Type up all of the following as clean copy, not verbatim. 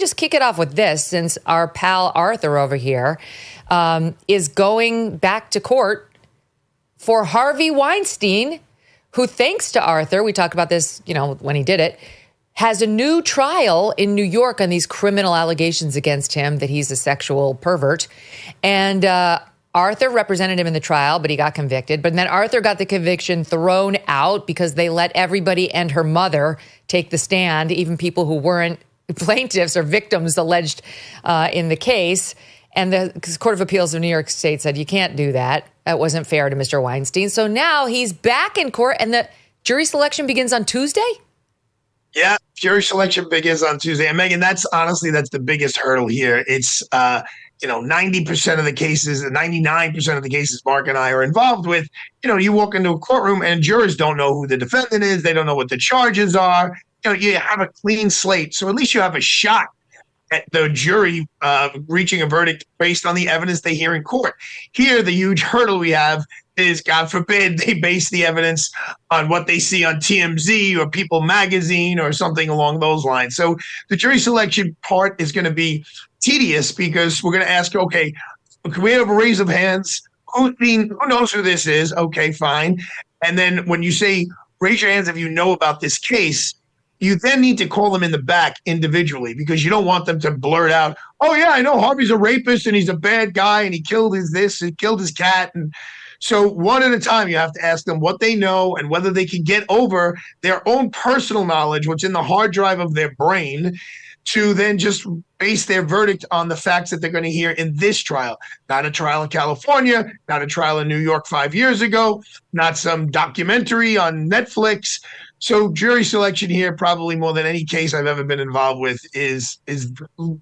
just kick it off with this, since our pal Arthur over here is going back to court for Harvey Weinstein, who, thanks to Arthur, we talked about this, when he did it, has a new trial in New York on these criminal allegations against him that he's a sexual pervert. And Arthur represented him in the trial, but he got convicted. But then Arthur got the conviction thrown out because they let everybody and her mother take the stand, even people who weren't plaintiffs or victims alleged in the case. And the Court of Appeals of New York State said, you can't do that. That wasn't fair to Mr. Weinstein. So now he's back in court, and the jury selection begins on Tuesday? Yeah, jury selection begins on Tuesday. And Megyn, that's the biggest hurdle here. It's, 90% of the cases, 99% of the cases Mark and I are involved with, you walk into a courtroom and jurors don't know who the defendant is. They don't know what the charges are. You have a clean slate. So at least you have a shot at the jury reaching a verdict based on the evidence they hear in court. Here, the huge hurdle we have is, God forbid, they base the evidence on what they see on TMZ or People Magazine or something along those lines. So the jury selection part is going to be tedious because we're going to ask, okay, can we have a raise of hands? Who knows who this is? Okay, fine. And then when you say, raise your hands if you know about this case, you then need to call them in the back individually because you don't want them to blurt out, oh, yeah, I know Harvey's a rapist and he's a bad guy and he killed he killed his cat. And so one at a time, you have to ask them what they know and whether they can get over their own personal knowledge, what's in the hard drive of their brain, to then just base their verdict on the facts that they're going to hear in this trial. Not a trial in California, not a trial in New York 5 years ago, not some documentary on Netflix. So jury selection here, probably more than any case I've ever been involved with, is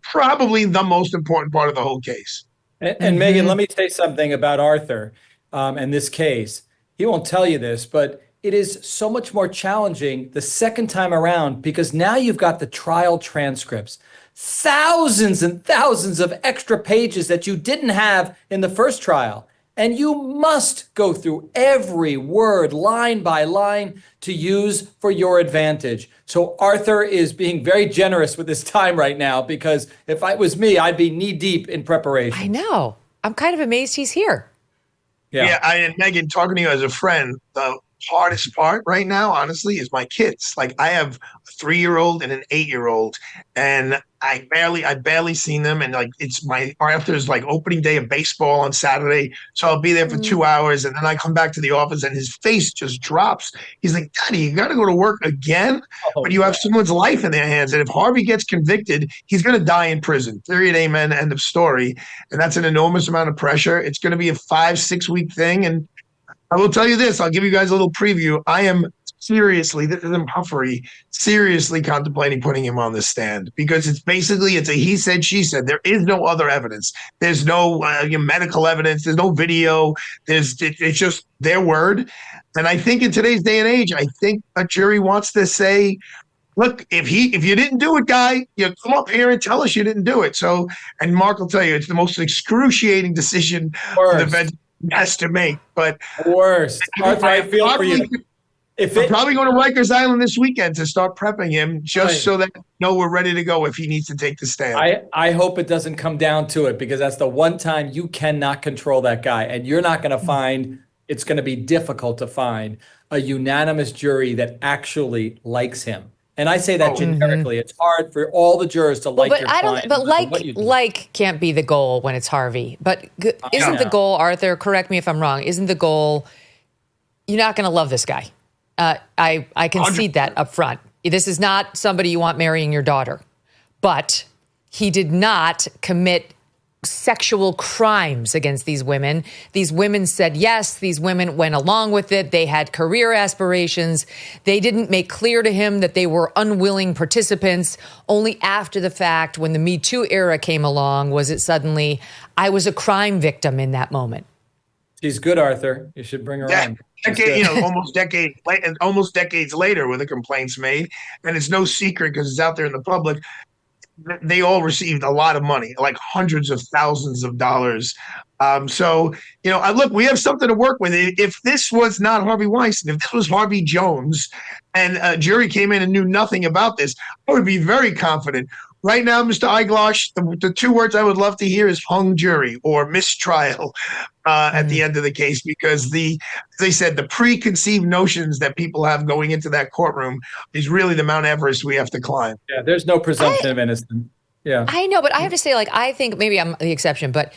probably the most important part of the whole case. And Megyn, let me say something about Arthur and this case. He won't tell you this, but it is so much more challenging the second time around because now you've got the trial transcripts, thousands and thousands of extra pages that you didn't have in the first trial. And you must go through every word line by line to use for your advantage. So Arthur is being very generous with his time right now because if it was me, I'd be knee deep in preparation. I know. I'm kind of amazed he's here. Yeah, and Megyn, talking to you as a friend, the hardest part right now, honestly, is my kids. Like I have a 3-year-old and an 8-year-old, and I barely seen them. And like Arthur's like opening day of baseball on Saturday, so I'll be there for 2 hours, and then I come back to the office, and his face just drops. He's like, "Daddy, you got to go to work again?" But you have someone's life in their hands, and if Harvey gets convicted, he's going to die in prison. Period. Amen. End of story. And that's an enormous amount of pressure. It's going to be a 5-6 week thing, and I will tell you this. I'll give you guys a little preview. I am seriously, this isn't puffery, seriously contemplating putting him on the stand because it's a he said, she said. There is no other evidence. There's no medical evidence. There's no video. It's just their word. And I think in today's day and age, I think a jury wants to say, look, if you didn't do it, guy, you come up here and tell us you didn't do it. So, and Mark will tell you, it's the most excruciating decision the bench has to make. But worse. Arthur, I feel for you. I'm probably going to Rikers Island this weekend to start prepping him just so that we're ready to go if he needs to take the stand. I hope it doesn't come down to it because that's the one time you cannot control that guy. And you're not going to find, it's going to be difficult to find a unanimous jury that actually likes him. And I say that generically. It's hard for all the jurors to like your client. But like can't be the goal when it's Harvey. But isn't the goal, Arthur, correct me if I'm wrong, isn't the goal, you're not going to love this guy. I concede that up front. This is not somebody you want marrying your daughter. But he did not commit sexual crimes against these women. These women said yes. These women went along with it. They had career aspirations. They didn't make clear to him that they were unwilling participants. Only after the fact, when the Me Too era came along, was it suddenly, I was a crime victim in that moment. She's good, Arthur. You should bring her on. Almost decades later with the complaints made. And it's no secret because it's out there in the public. They all received a lot of money, like hundreds of thousands of dollars. Look, we have something to work with. If this was not Harvey Weinstein, if this was Harvey Jones and a jury came in and knew nothing about this, I would be very confident right now, Mr. Eiglarsh, the two words I would love to hear is hung jury or mistrial at the end of the case, because as they said, the preconceived notions that people have going into that courtroom is really the Mount Everest we have to climb. Yeah, there's no presumption of innocence. Yeah, I know, but I have to say, like, I think maybe I'm the exception, but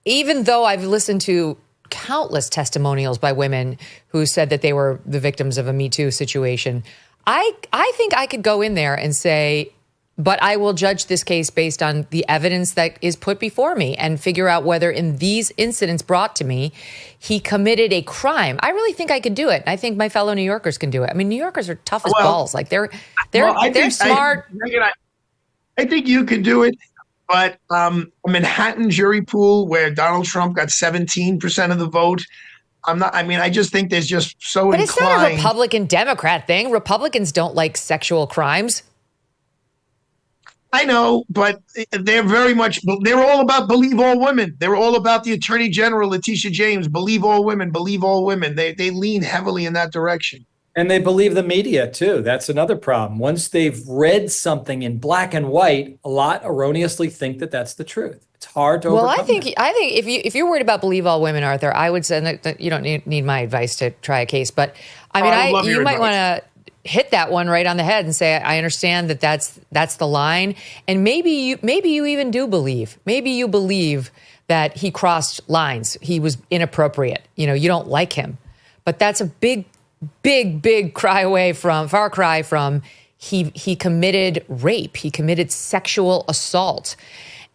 even though I've listened to countless testimonials by women who said that they were the victims of a Me Too situation, I think I could go in there and say, but I will judge this case based on the evidence that is put before me and figure out whether in these incidents brought to me, he committed a crime. I really think I could do it. I think my fellow New Yorkers can do it. I mean, New Yorkers are tough as balls. Like they're smart. I think you can do it. But a Manhattan jury pool where Donald Trump got 17% of the vote, I just think there's just so But inclined. It's not a Republican-Democrat thing. Republicans don't like sexual crimes. I know, but they're all about believe all women. They're all about the Attorney General, Letitia James, believe all women, believe all women. They lean heavily in that direction. and they believe the media too. That's another problem. Once they've read something in black and white, a lot erroneously think that that's the truth. It's hard to overcome. Well, I think if you're worried about believe all women, Arthur, I would say that you don't need my advice to try a case. But I mean, you might want to hit that one right on the head and say, I understand that that's the line, and maybe you even do believe. Maybe you believe that he crossed lines. He was inappropriate. You know, you don't like him, but that's a big far cry from he committed rape. He committed sexual assault.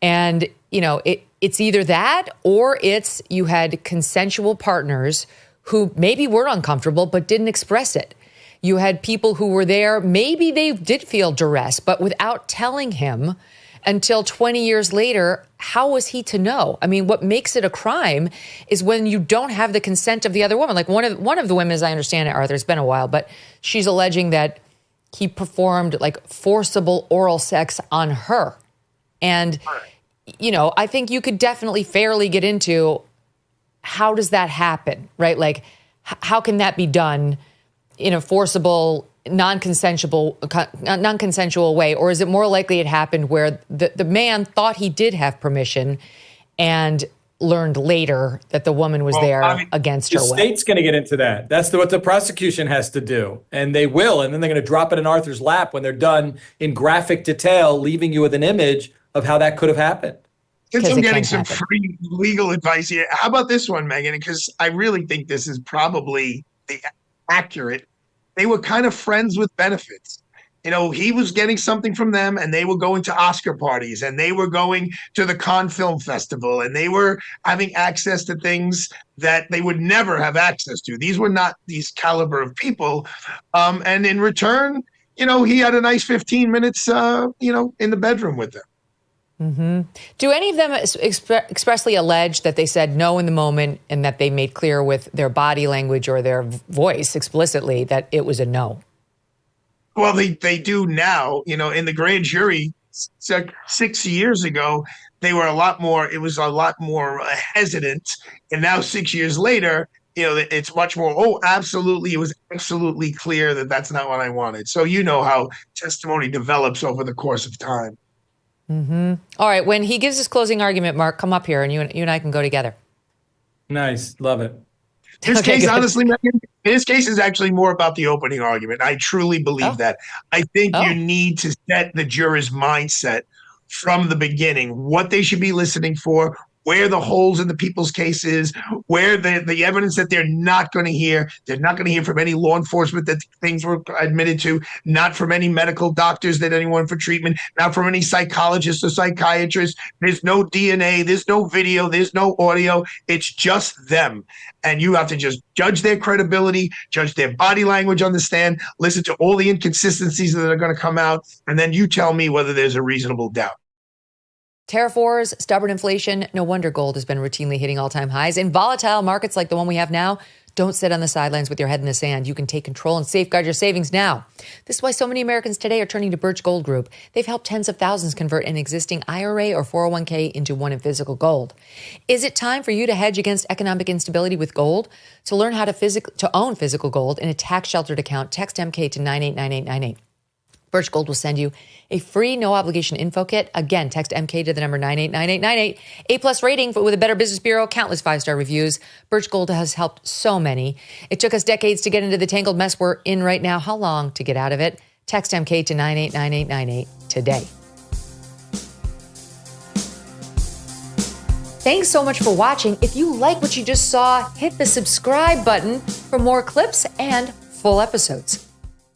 And, you know, it's either that or it's you had consensual partners who maybe were uncomfortable but didn't express it. You had people who were there, maybe they did feel duress, but without telling him until 20 years later, how was he to know? I mean, what makes it a crime is when you don't have the consent of the other woman. Like one of the women, as I understand it, Arthur, it's been a while, but she's alleging that he performed like forcible oral sex on her. And, you know, I think you could definitely fairly get into how does that happen, right? Like, how can that be done in a forcible, non-consensual way? Or is it more likely it happened where the man thought he did have permission and learned later that the woman was against her will? The state's going to get into that. That's what the prosecution has to do. And they will. And then they're going to drop it in Arthur's lap when they're done in graphic detail, leaving you with an image of how that could have happened. Since I'm getting some free legal advice here, how about this one, Megyn? Because I really think this is probably the accurate. They were kind of friends with benefits. You know, he was getting something from them, and they were going to Oscar parties, and they were going to the Cannes Film Festival, and they were having access to things that they would never have access to. These were not these caliber of people. And in return, you know, he had a nice 15 minutes, you know, in the bedroom with them. Mm-hmm. Do any of them expressly allege that they said no in the moment and that they made clear with their body language or their voice explicitly that it was a no? Well, they do now. You know, in the grand jury 6 years ago, they were it was a lot more hesitant. And now 6 years later, you know, it's much more, oh, absolutely. It was absolutely clear that that's not what I wanted. So you know how testimony develops over the course of time. Mm-hmm. All right. When he gives his closing argument, Mark, come up here and you and I can go together. Nice. Love it. This case, honestly, Megyn, this case is actually more about the opening argument. I truly believe that. I think you need to set the juror's mindset from the beginning, what they should be listening for, where the holes in the people's case is, where the evidence that they're not going to hear. They're not going to hear from any law enforcement that things were admitted to, not from any medical doctors that anyone for treatment, not from any psychologists or psychiatrists. There's no DNA, there's no video, there's no audio. It's just them. And you have to just judge their credibility, judge their body language on the stand, listen to all the inconsistencies that are going to come out, and then you tell me whether there's a reasonable doubt. Tariff wars, stubborn inflation, no wonder gold has been routinely hitting all-time highs. In volatile markets like the one we have now, don't sit on the sidelines with your head in the sand. You can take control and safeguard your savings now. This is why so many Americans today are turning to Birch Gold Group. They've helped tens of thousands convert an existing IRA or 401k into one in physical gold. Is it time for you to hedge against economic instability with gold? To learn how to own physical gold in a tax-sheltered account, text MK to 989898. Birch Gold will send you a free, no-obligation info kit. Again, text MK to the number 989898. A-plus rating with a Better Business Bureau, countless 5-star reviews. Birch Gold has helped so many. It took us decades to get into the tangled mess we're in right now. How long to get out of it? Text MK to 989898 today. Thanks so much for watching. If you like what you just saw, hit the subscribe button for more clips and full episodes.